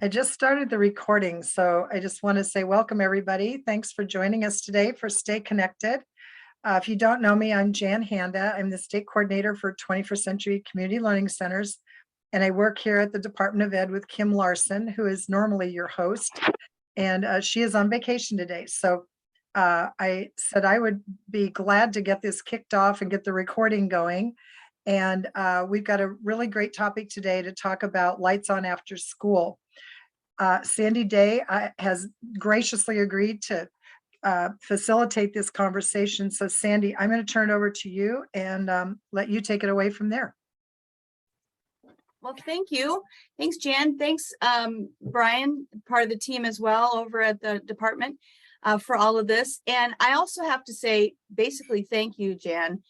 I just started the recording, so I just want to say welcome, everybody. Thanks for joining us today for Stay Connected. If you don't know me, I'm Jan Handa. I'm the state coordinator for 21st Century Community Learning Centers, and I work here at the Department of Ed with Kim Larson, who is normally your host, and she is on vacation today. So I said I would be glad to get this kicked off and get the recording going. And we've got a really great topic today to talk about lights on after school. Sandy Day has graciously agreed to facilitate this conversation. So Sandy, I'm going to turn it over to you and let you take it away from there. Well, thank you. Thanks, Jan. Thanks, Brian, part of the team as well over at the department for all of this. And I also have to say, basically, thank you, Jan,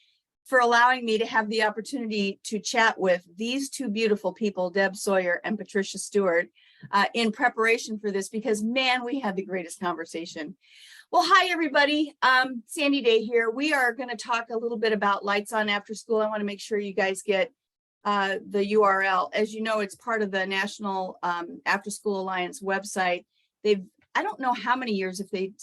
for allowing me to have the opportunity to chat with these two beautiful people, Deb Sawyer and Patricia Stewart, in preparation for this, because man, we had the greatest conversation. Well, hi, everybody. Sandy Day here. We are going to talk a little bit about lights on after school. I want to make sure you guys get the URL. As you know, it's part of the National After School Alliance website. I don't know how many years if they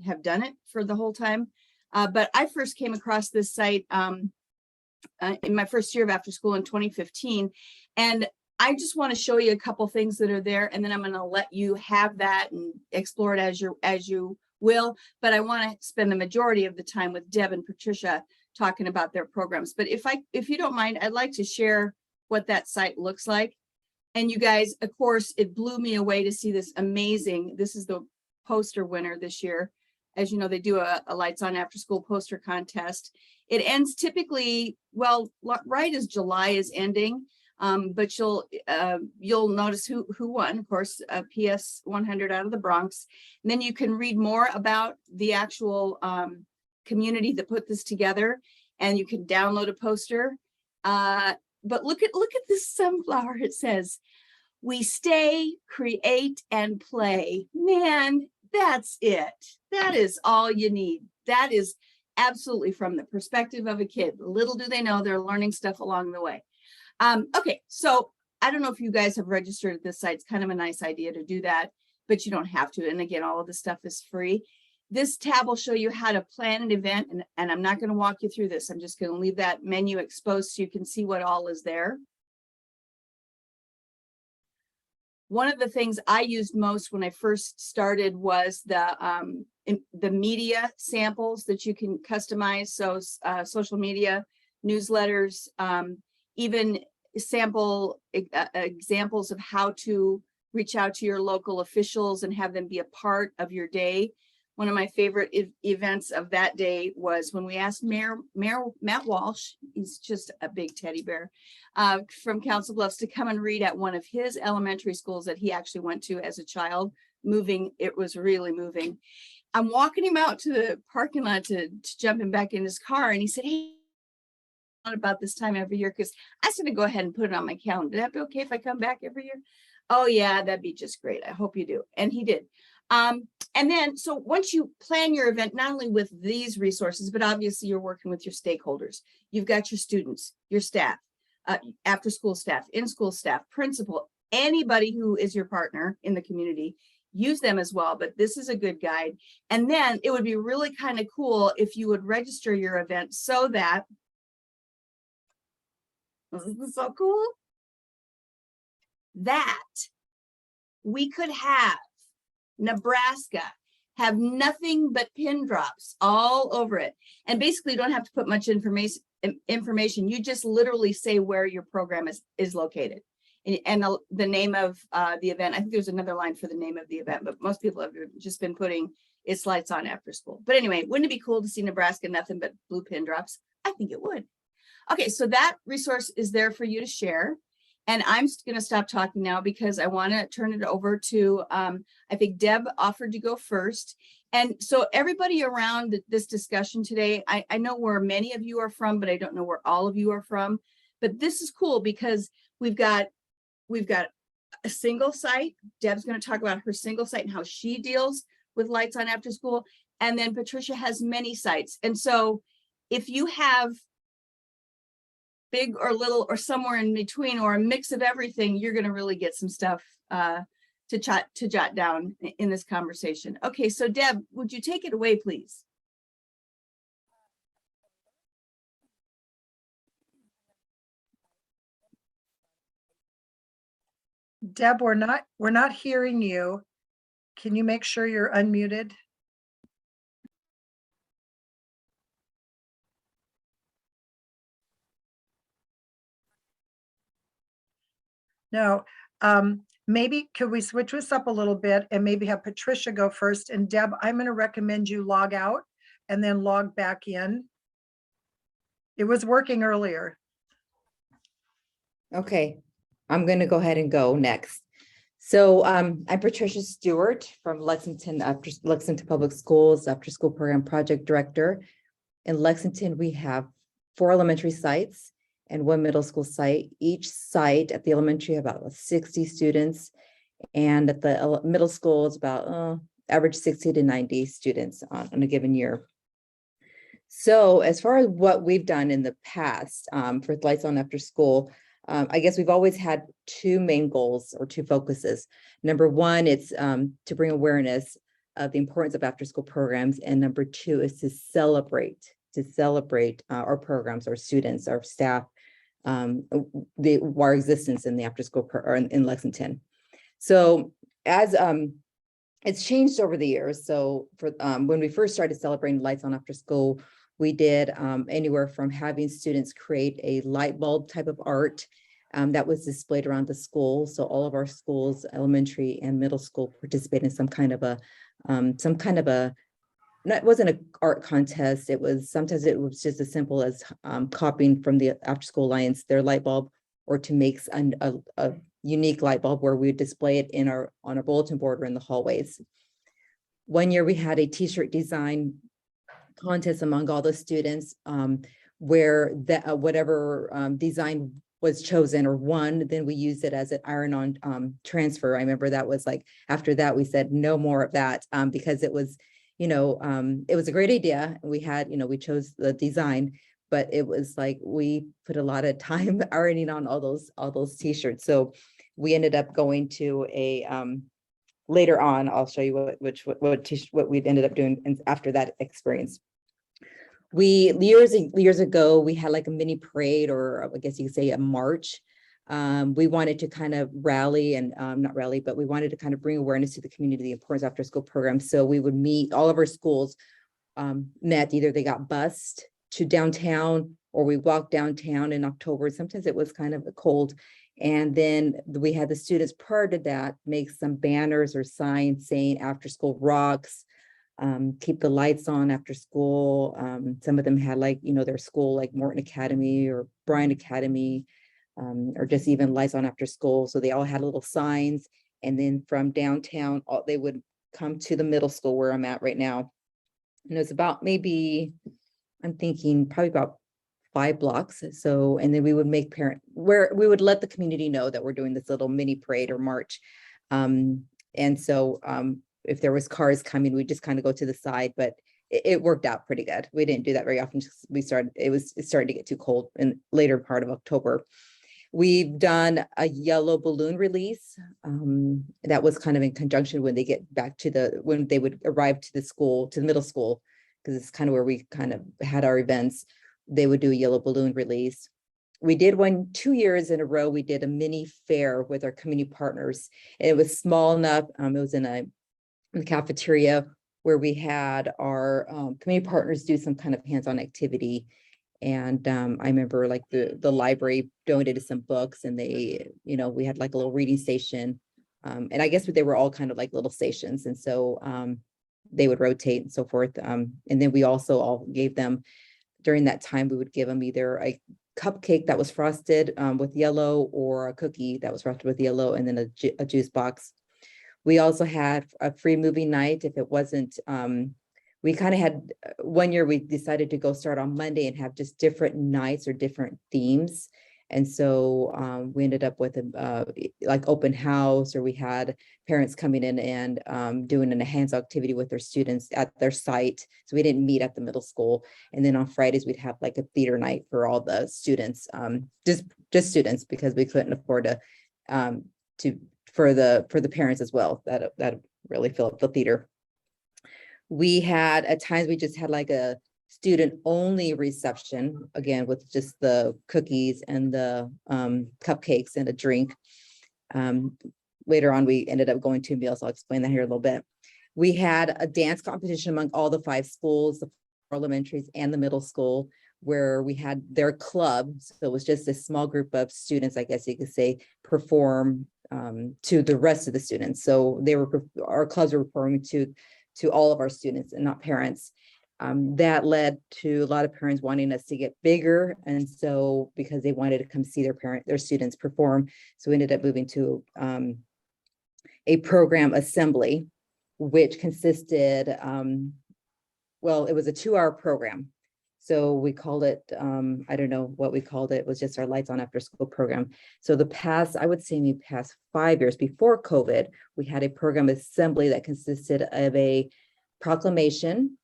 have done it for the whole time, but I first came across this site in my first year of after school in 2015. And I just want to show you a couple things that are there, and then I'm going to let you have that and explore it as you will. But I want to spend the majority of the time with Deb and Patricia talking about their programs. But if you don't mind, I'd like to share what that site looks like. And you guys, of course, it blew me away to see this amazing. This is the poster winner this year. As you know, they do a Lights on After School poster contest. It ends typically, well, right as July is ending, but you'll notice who won. Of course, PS 100 out of the Bronx. And then you can read more about the actual community that put this together, and you can download a poster. But look at this sunflower. It says, "We stay, create, and play." Man, that's it. That is all you need. That is absolutely from the perspective of a kid. Little do they know they're learning stuff along the way. Okay, so I don't know if you guys have registered at this site. It's kind of a nice idea to do that, but you don't have to. And again, all of the stuff is free. This tab will show you how to plan an event, and I'm not going to walk you through this. I'm just going to leave that menu exposed so you can see what all is there. One of the things I used most when I first started was the media samples that you can customize. So social media, newsletters, even sample examples of how to reach out to your local officials and have them be a part of your day. One of my favorite events of that day was when we asked Mayor Matt Walsh, he's just a big teddy bear, from Council Bluffs, to come and read at one of his elementary schools that he actually went to as a child. Moving, it was really moving. I'm walking him out to the parking lot to jump him back in his car, and he said, "Hey, about this time every year," because I said to go ahead and put it on my calendar. Would that be okay if I come back every year? Oh yeah, that'd be just great. I hope you do. And he did. And then, so once you plan your event, not only with these resources, but obviously you're working with your stakeholders. You've got your students, your staff, after school staff, in-school staff, principal, anybody who is your partner in the community. Use them as well, but this is a good guide. And then it would be really kind of cool if you would register your event so that, isn't this so cool? That we could have Nebraska have nothing but pin drops all over it. And basically you don't have to put much information. You just literally say where your program is located. And the name of the event. I think there's another line for the name of the event, but most people have just been putting "It's Lights on After School." But anyway, wouldn't it be cool to see Nebraska nothing but blue pin drops? I think it would. Okay, so that resource is there for you to share. And I'm going to stop talking now because I want to turn it over to, I think Deb offered to go first. And so everybody around this discussion today, I know where many of you are from, but I don't know where all of you are from. But this is cool because we've got a single site. Deb's going to talk about her single site and how she deals with Lights on After School. And then Patricia has many sites. And so if you have big or little or somewhere in between or a mix of everything, you're going to really get some stuff to jot down in this conversation. Okay, so Deb, would you take it away, please? Deb, we're not hearing you. Can you make sure you're unmuted? No. Maybe could we switch this up a little bit and maybe have Patricia go first? And Deb, I'm going to recommend you log out and then log back in. It was working earlier. Okay, I'm going to go ahead and go next. So I'm Patricia Stewart from Lexington Public Schools After School Program Project Director. In Lexington, we have 4 elementary sites and 1 middle school site. Each site at the elementary about 60 students, and at the middle school it's about average 60 to 90 students on a given year. So as far as what we've done in the past for Lights On After School, I guess we've always had 2 main goals or 2 focuses. Number 1, it's to bring awareness of the importance of after school programs. And number 2 is to celebrate our programs, our students, our staff, our existence in the after school or in Lexington. So as it's changed over the years. So for when we first started celebrating Lights On After School, we did anywhere from having students create a light bulb type of art that was displayed around the school. So all of our schools, elementary and middle school, participate in some kind of a, no, it wasn't an art contest. Sometimes it was just as simple as copying from the After School Alliance their light bulb, or to make a unique light bulb where we would display it on our bulletin board or in the hallways. One year we had a t-shirt design contest among all the students where whatever design was chosen or won, then we used it as an iron-on transfer. I remember that was like, after that we said no more of that because it was, it was a great idea. We had, we chose the design, but it was like we put a lot of time ironing on all those t-shirts. So we ended up going to a later on, I'll show you what we ended up doing after that experience. Years ago, we had like a mini parade, or I guess you could say a march. We wanted to kind of rally and not rally, but we wanted to kind of bring awareness to the community, the importance of after school programs. So we would meet, all of our schools met, either they got bused to downtown or we walked downtown in October. Sometimes it was kind of cold. And then we had the students prior to that make some banners or signs saying after school rocks, keep the lights on after school. Some of them had like, their school, like Morton Academy or Bryan Academy, or just even lights on after school. So they all had little signs. And then from downtown, they would come to the middle school where I'm at right now. And it was about maybe, I'm thinking probably about 5 blocks. So, and then we would make where we would let the community know that we're doing this little mini parade or march. And so if there was cars coming, we just kind of go to the side, but it worked out pretty good. We didn't do that very often. It started to get too cold in later part of October. We've done a yellow balloon release. That was kind of in conjunction when they get back when they would arrive to the middle school, because it's kind of where we kind of had our events. They would do a yellow balloon release. We did 2 years in a row. We did a mini fair with our community partners. And it was small enough. It was in the cafeteria where we had our community partners do some kind of hands-on activity. And I remember like the library donated some books, and they, we had like a little reading station. And I guess they were all kind of like little stations. And so they would rotate and so forth. And then we also all gave them, during that time, we would give them either a cupcake that was frosted with yellow, or a cookie that was frosted with yellow, and then a juice box. We also had a free movie night. If it wasn't, we kind of had, one year we decided to go start on Monday and have just different nights or different themes. And so we ended up with like open house, or we had parents coming in and doing a hands-on activity with their students at their site. So we didn't meet at the middle school. And then on Fridays, we'd have like a theater night for all the students, just students, because we couldn't afford to for the parents as well. That really filled up the theater. We had, at times, we just had like a student only reception, again, with just the cookies and the cupcakes and a drink. Later on, we ended up going to meals. I'll explain that here a little bit. We had a dance competition among all the 5 schools, the elementaries and the middle school, where we had their club. So it was just a small group of students, I guess you could say, perform to the rest of the students. So our clubs were performing to all of our students and not parents. That led to a lot of parents wanting us to get bigger. And so, because they wanted to come see their students perform. So we ended up moving to a program assembly, which consisted, well, it was a 2-hour program. So we called it, I don't know what we called it. It was just our Lights On After School program. So I would say maybe past 5 years before COVID, we had a program assembly that consisted of a proclamation.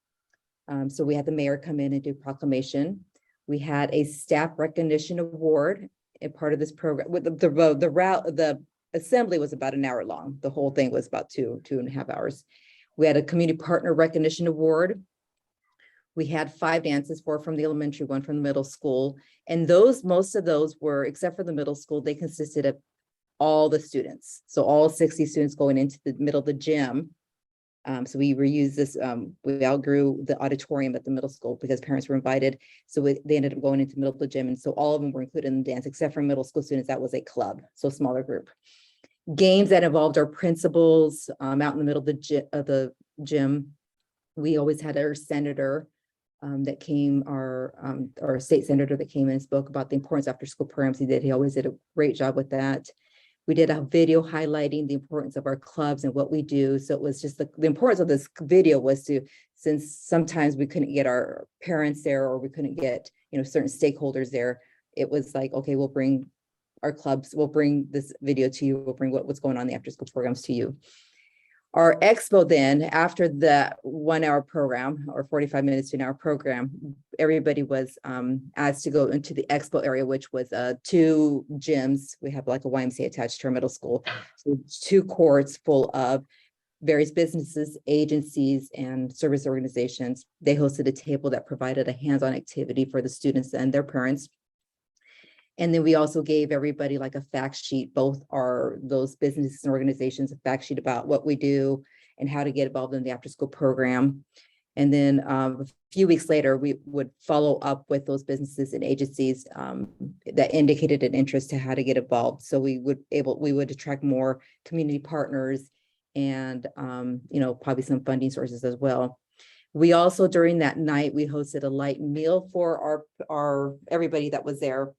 So we had the mayor come in and do proclamation. We had a staff recognition award, a part of this program. With the assembly was about an hour long. The whole thing was about 2.5 hours. We had a community partner recognition award. We had 5 dances, 4 from the elementary, 1 from the middle school. And most of those were, except for the middle school, they consisted of all the students. So all 60 students going into the middle of the gym. So we reused this, we outgrew the auditorium at the middle school because parents were invited. So they ended up going into the middle of the gym. And so all of them were included in the dance, except for middle school students. That was a club, so smaller group. Games that involved our principals out in the middle of the gym. We always had our senator that came, our state senator that came in and spoke about the importance of after school programs. He always did a great job with that. We did a video highlighting the importance of our clubs and what we do. So it was just the importance of this video was since sometimes we couldn't get our parents there, or we couldn't get, certain stakeholders there. It was like, okay, we'll bring our clubs, we'll bring this video to you, we'll bring what's going on in the after school programs to you. Our expo then, after the 1-hour program, or 45 minutes to an hour program, everybody was asked to go into the expo area, which was 2 gyms. We have like a YMCA attached to our middle school. So 2 courts full of various businesses, agencies, and service organizations. They hosted a table that provided a hands-on activity for the students and their parents. And then we also gave everybody like a fact sheet, those businesses and organizations, a fact sheet about what we do and how to get involved in the after school program. And then a few weeks later, we would follow up with those businesses and agencies that indicated an interest to how to get involved. So we would attract more community partners and probably some funding sources as well. We also, during that night, we hosted a light meal for our everybody that was there.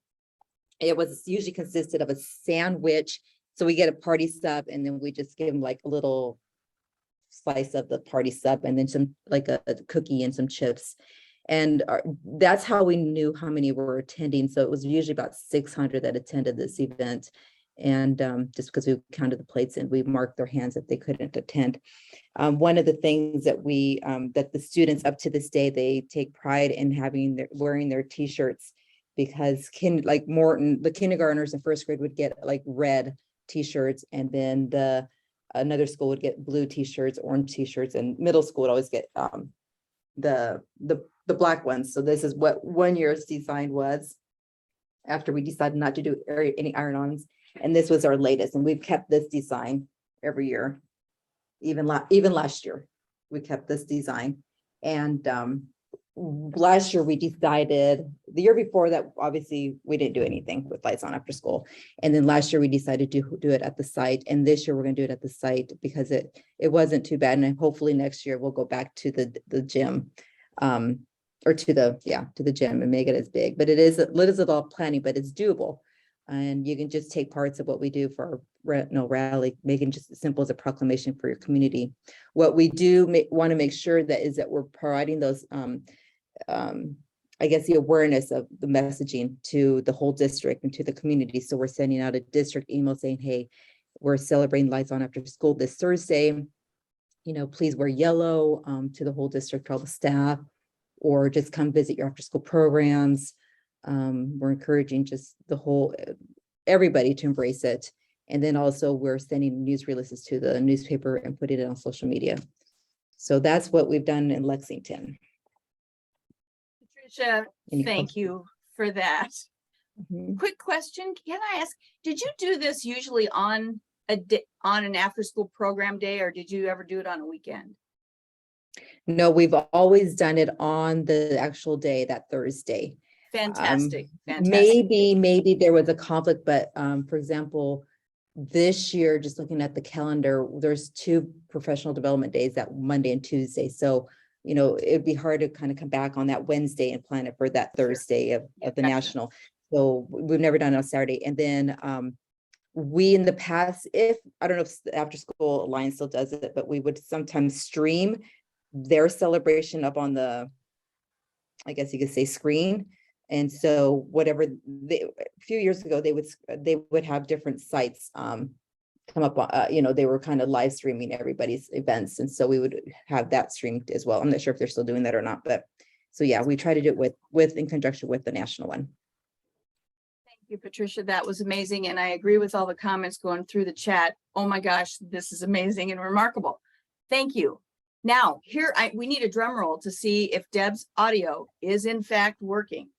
It was usually consisted of a sandwich. So we get a party sub, and then we just give them like a little slice of the party sub, and then some like a cookie and some chips. And that's how we knew how many were attending. So it was usually about 600 that attended this event. And just because we counted the plates and we marked their hands if they couldn't attend. One of the things that that the students up to this day, they take pride in wearing their t-shirts, because like Morton, the kindergartners in first grade would get like red t-shirts, and then another school would get blue t-shirts, orange t-shirts, and middle school would always get the black ones. So this is what 1 year's design was after we decided not to do any iron-ons, and this was our latest, and we've kept this design every year. Even last year we kept this design. And last year we decided, the year before that, obviously we didn't do anything with Lights On After School. And then last year we decided to do it at the site. And this year we're going to do it at the site because it wasn't too bad. And hopefully next year we'll go back to the gym, or to the gym and make it as big. But it is a little planning, but it's doable. And you can just take parts of what we do for our rally, making just as simple as a proclamation for your community. What we do want to make sure that we're providing those I guess the awareness of the messaging to the whole district and to the community. So we're sending out a district email saying, hey, we're celebrating Lights On After School this Thursday. Please wear yellow to the whole district, all the staff, or just come visit your after school programs. We're encouraging just everybody to embrace it. And then also we're sending news releases to the newspaper and putting it on social media. So that's what we've done in Lexington. Patricia, Any thank questions? you for that. Mhm. Quick question, can I ask, did you do this usually on on an after school program day, or did you ever do it on a weekend? No, we've always done it on the actual day, that Thursday. Fantastic, fantastic. Maybe there was a conflict, but for example, this year, just looking at the calendar, there's 2 professional development days, that Monday and Tuesday. So, you know, it'd be hard to kind of come back on that Wednesday and plan it for that Thursday of the Gotcha. national. So we've never done it on Saturday. And then we in the past, if I don't know if the After School Alliance still does it, but we would sometimes stream their celebration up on the, I guess you could say, screen. And so whatever a few years ago, they would have different sites come up, you know, they were kind of live streaming everybody's events. And so we would have that streamed as well. I'm not sure if they're still doing that or not, but so yeah, we try to do it with in conjunction with the national one. Thank you, Patricia. That was amazing. And I agree with all the comments going through the chat. Oh my gosh, this is amazing and remarkable. Thank you. Now here, we need a drum roll to see if Deb's audio is in fact working.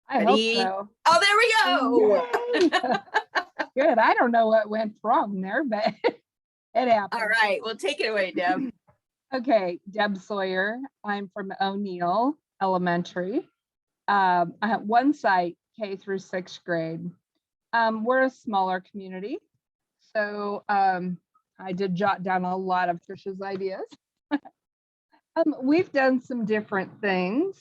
I Ready? hope so. Oh, there we go. Yay. Good. I don't know what went wrong there, but it happened. All right, well, take it away, Deb. Okay, Deb Sawyer. I'm from O'Neill Elementary. I have one site, K through 6th grade. We're a smaller community, so I did jot down a lot of Trisha's ideas. We've done some different things.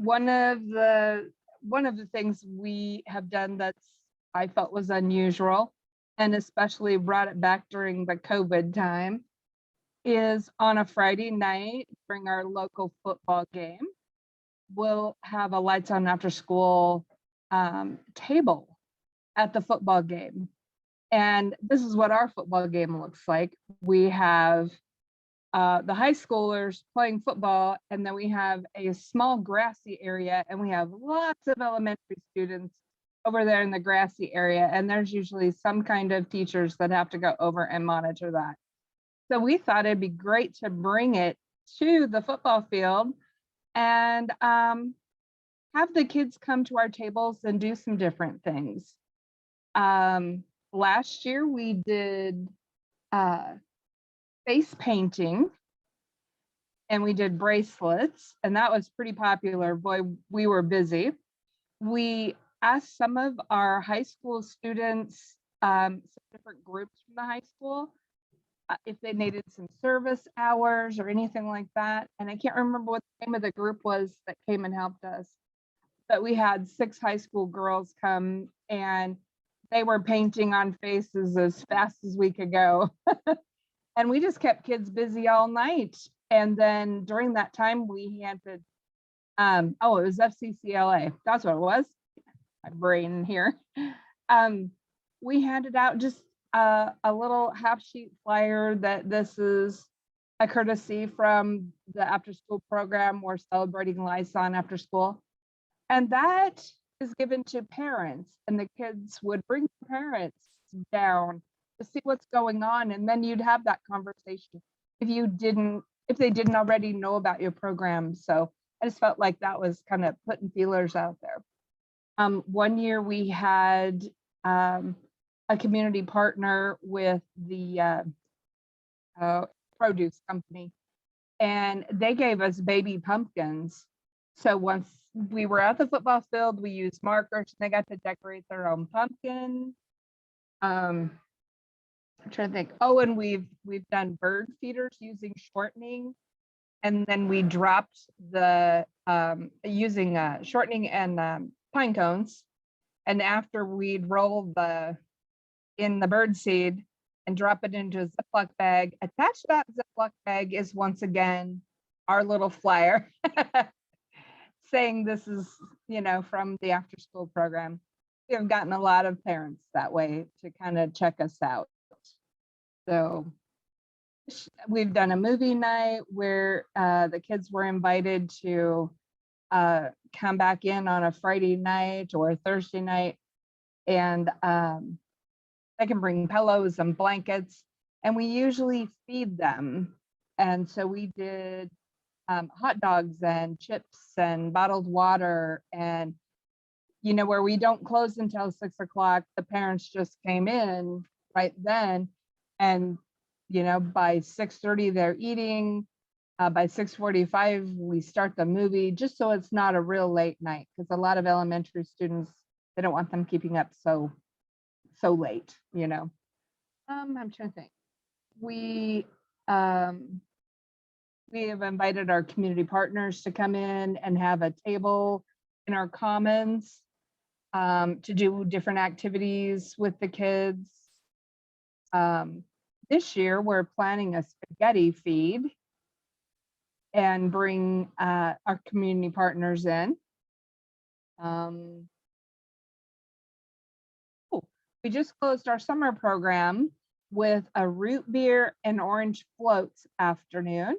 One of the things we have done that's I felt was unusual, and especially brought it back during the COVID time, is on a Friday night during our local football game, we'll have a lights on after school table at the football game. And this is what our football game looks like. We have the high schoolers playing football, and then we have a small grassy area, and we have lots of elementary students over there in the grassy area, and there's usually some kind of teachers that have to go over and monitor that. So we thought it'd be great to bring it to the football field and have the kids come to our tables and do some different things. Last year we did face painting, and we did bracelets, and that was pretty popular. Boy, we were busy. We asked some of our high school students, some different groups from the high school, if they needed some service hours or anything like that. And I can't remember what the name of the group was that came and helped us, but we had 6 high school girls come, and they were painting on faces as fast as we could go. And we just kept kids busy all night. And then during that time, we handed, it was FCCLA. That's what it was. My brain here. We handed out just a little half sheet flyer that this is a courtesy from the after school program. We're celebrating lights on after school. And that is given to parents, and the kids would bring their parents down to see what's going on. And then you'd have that conversation if they didn't already know about your program. So I just felt like that was kind of putting feelers out there. One year we had a community partner with the produce company, and they gave us baby pumpkins. So once we were at the football field, we used markers, and they got to decorate their own pumpkin. I'm trying to think. Oh, and we've done bird feeders using shortening, and then we dropped the using shortening and pine cones. And after we'd roll in the bird seed and drop it into a Ziploc bag, attached to that Ziploc bag is once again our little flyer saying this is, from the after school program. We have gotten a lot of parents that way to kind of check us out. So we've done a movie night where the kids were invited to come back in on a Friday night or a Thursday night and they can bring pillows and blankets, and we usually feed them. And so we did hot dogs and chips and bottled water, and where we don't close until 6 o'clock, the parents just came in right then, and by 6:30 they're eating. By 6:45 we start the movie, just so it's not a real late night, because a lot of elementary students, they don't want them keeping up so late. I'm trying to think. We have invited our community partners to come in and have a table in our commons to do different activities with the kids. This year, we're planning a spaghetti feed and bring our community partners in. We just closed our summer program with a root beer and orange floats afternoon.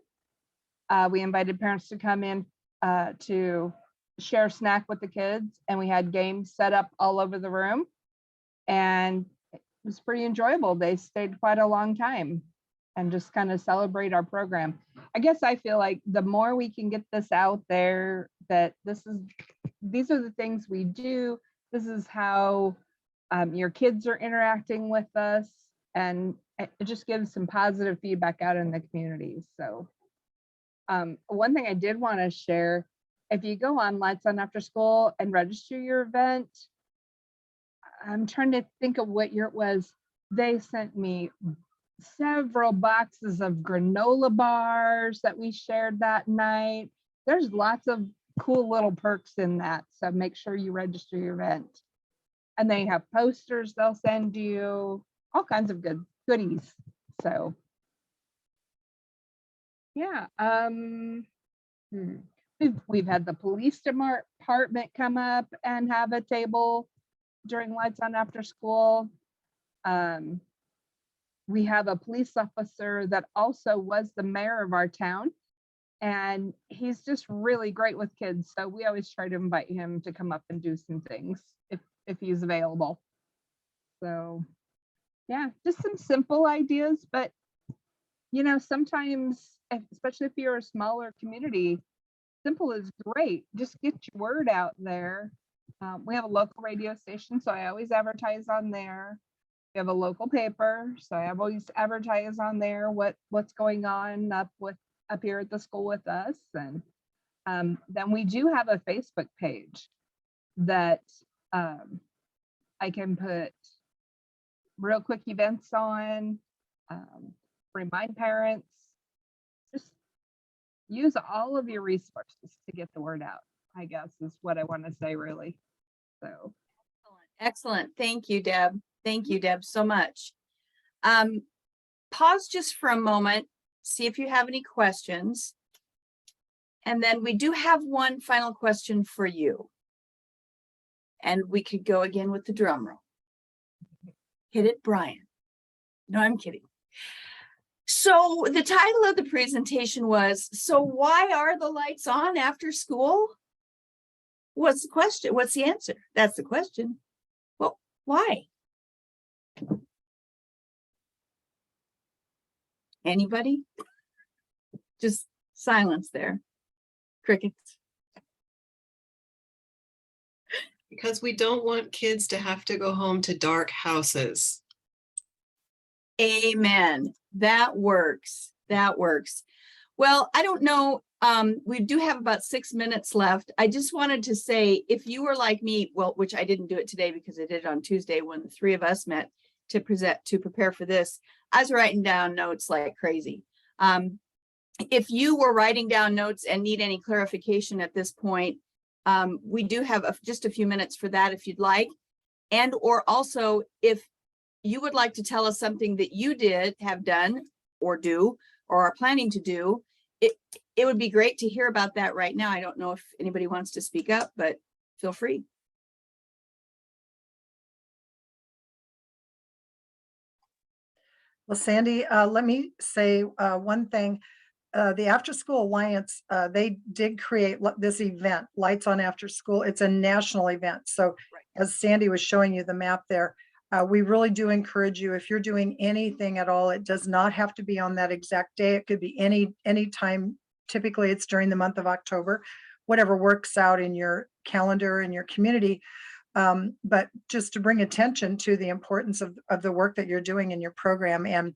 We invited parents to come in to share a snack with the kids, and we had games set up all over the room, and it was pretty enjoyable. They stayed quite a long time and just kind of celebrate our program. I guess I feel like the more we can get this out there, that these are the things we do. This is how your kids are interacting with us, and it just gives some positive feedback out in the community. So one thing I did want to share, if you go on Lights On After School and register your event, I'm trying to think of what year it was. They sent me several boxes of granola bars that we shared that night. There's lots of cool little perks in that, so make sure you register your event. And they have posters they'll send you, all kinds of goodies. So yeah, we've had the police department come up and have a table during Lights On After School. We have a police officer that also was the mayor of our town, and he's just really great with kids. So we always try to invite him to come up and do some things if he's available. So yeah, just some simple ideas, but sometimes, especially if you're a smaller community, simple is great. Just get your word out there. We have a local radio station, so I always advertise on there. We have a local paper, so I always advertise on there what's going on up here at the school with us. And then we do have a Facebook page that I can put real quick events on, remind parents, just use all of your resources to get the word out, I guess is what I want to say, really. So excellent. Thank you, Deb. Thank you, Deb, so much. Pause just for a moment, see if you have any questions. And then we do have one final question for you. And we could go again with the drum roll. Hit it, Brian. No, I'm kidding. So the title of the presentation was, so why are the lights on after school? What's the question? What's the answer? That's the question. Well, why? Anybody? Just silence there. Crickets. Because we don't want kids to have to go home to dark houses. Amen. That works. That works. Well, I don't know. We do have about 6 minutes left. I just wanted to say, if you were like me, well, which I didn't do it today because I did it on Tuesday when the three of us met to prepare for this, I was writing down notes like crazy. If you were writing down notes and need any clarification at this point, we do have just a few minutes for that if you'd like. And or also, if you would like to tell us something that you have done or do or are planning to do, it would be great to hear about that right now. I don't know if anybody wants to speak up, but feel free. Well, Sandy, let me say one thing. the After School Alliance, they did create this event, Lights on After School. It's a national event. So as Sandy was showing you the map there, we really do encourage you, if you're doing anything at all, it does not have to be on that exact day. It could be any time. Typically it's during the month of October, whatever works out in your calendar and your community. But just to bring attention to the importance of the work that you're doing in your program. And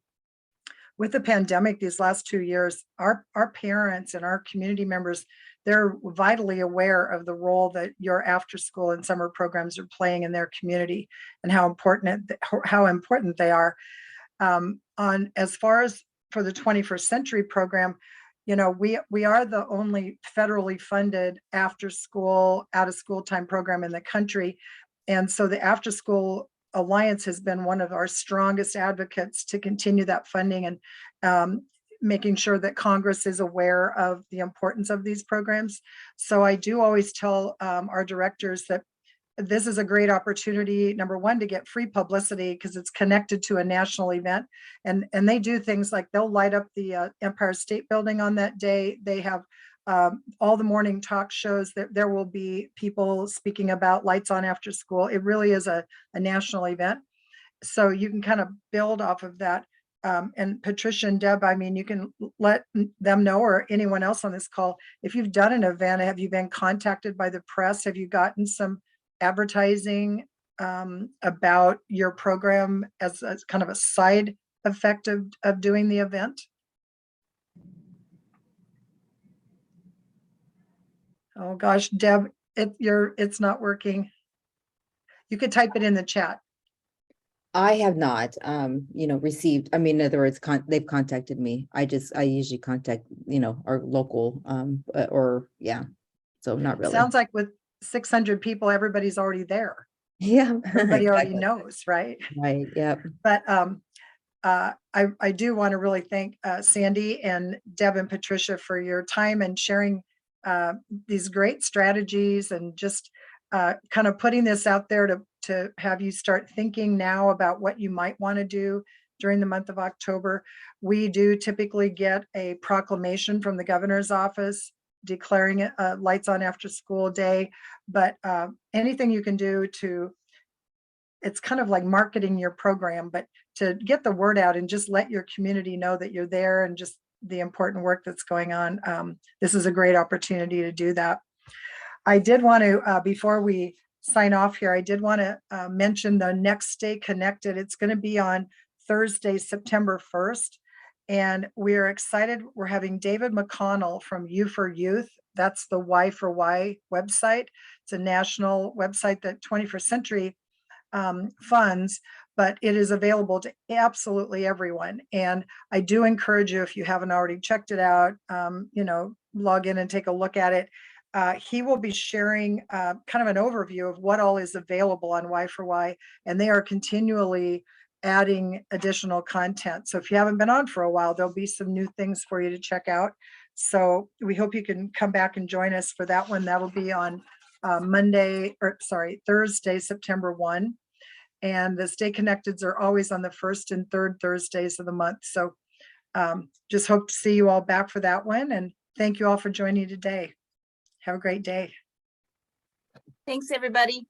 with the pandemic these last 2 years, our parents and our community members, they're vitally aware of the role that your after school and summer programs are playing in their community and how important they are. On as far as for the 21st Century program, you know, we are the only federally funded after school, out of school time program in the country. And so the After School Alliance has been one of our strongest advocates to continue that funding and making sure that Congress is aware of the importance of these programs. So I do always tell our directors that this is a great opportunity, number one, to get free publicity because it's connected to a national event. And they do things like they'll light up the Empire State Building on that day. They have all the morning talk shows that there will be people speaking about Lights on After School. It really is a national event. So you can kind of build off of that. And Patricia and Deb, I mean, you can let them know, or anyone else on this call, if you've done an event, have you been contacted by the press? Have you gotten some advertising about your program as kind of a side effect of doing the event? Oh gosh, Deb, it's not working. You could type it in the chat. I have not, received, I mean, in other words, they've contacted me. I usually contact, our local, so not really. Sounds like with 600 people, everybody's already there. Yeah. Everybody already Exactly. knows, right? Right, yep. But I do want to really thank Sandy and Deb and Patricia for your time and sharing these great strategies and just kind of putting this out there to have you start thinking now about what you might want to do during the month of October. We do typically get a proclamation from the governor's office declaring it Lights on After School Day, but anything you can do it's kind of like marketing your program, but to get the word out and just let your community know that you're there and just the important work that's going on. This is a great opportunity to do that. I did want to, before we sign off here, I did want to mention the next Stay Connected. It's going to be on Thursday, September 1st. And we're excited. We're having David McConnell from U for Youth. That's the Y for Y website. It's a national website that 21st Century funds, but it is available to absolutely everyone. And I do encourage you, if you haven't already checked it out, log in and take a look at it. He will be sharing kind of an overview of what all is available on Y for Y, and they are continually adding additional content. So if you haven't been on for a while, there'll be some new things for you to check out. So we hope you can come back and join us for that one. That'll be on Thursday, September 1. And the Stay Connecteds are always on the first and third Thursdays of the month. So just hope to see you all back for that one. And thank you all for joining today. Have a great day. Thanks, everybody.